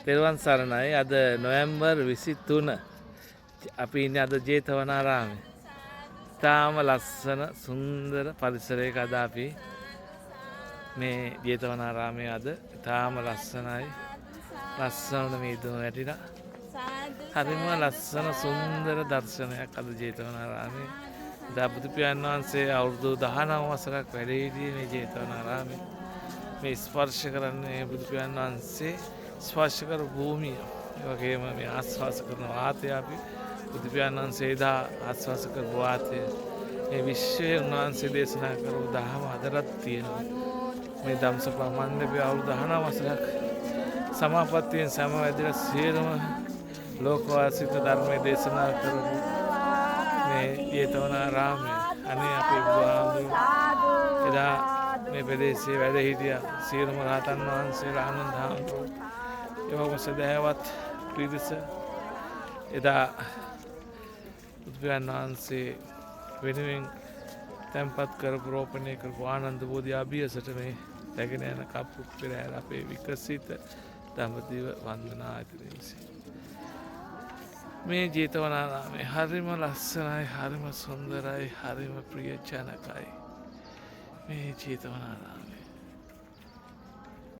තෙරුවන් සරණයි. අද නොවැම්බර් 23 අපි ඉන්නේ අද ජේතවනාරාමේ. තාම ලස්සන සුන්දර පරිසරයක අද අපි මේ ජේතවනාරාමේ අද තාම ලස්සනයි. ලස්සනට මේ දුම වැටිලා. හරිම ලස්සන සුන්දර දර්ශනයක් අද ජේතවනාරාමේ. දා බුදු පියාණන් වහන්සේ අවුරුදු 19 වසරක් වැඩ සිටියේ මේ ජේතවනාරාමේ. මේ ස්පර්ශ කරන්නේ බුදු පියාණන් වහන්සේ ස්පර්ශ කර භූමිය. ඒ වගේම මේ ආස්වාස කරන වාතය අපි බුදු පියාණන් වහන්සේ එදා ආස්වාස කරපු වාතය මේ විශ්වයේ උන්වහන්සේ දේශනා කරපු දහම අදටත් තියෙනවා. මේ ධම්සභා මණ්ඩපය අවුරුදු 19 වසරක් සමාපත්තියෙන් සමවැදිලා සියලුම ලෝකවාසීන්ට ධර්මයේ දේශනා කරපු මේ ජේතවනාරාමය. අනේ අපේ බුදුහාමුදුරුවෝ එදා මේ ප්‍රදේශයේ වැඩ සිටියා සියලුම රහතන් වහන්සේලා ආනන්ද හාමුදුරුවෝ එවම සදහැවත් පිරිස එදා බුදු පියාණන් වහන්සේ වෙනුවෙන් තැන්පත් කරපු රෝපණය කරපු ආනන්ද බෝධි අභියසට මේ රැගෙන යන කප්පු පෙරහැර අපේ විකසිත දඹදිව වන්දනා ආයතනයේ මේ ජේතවනාරාමේ හරිම ලස්සනයි, හරිම සුන්දරයි, හරිම ප්‍රියජනකයි මේ ජේතවනාරාමය.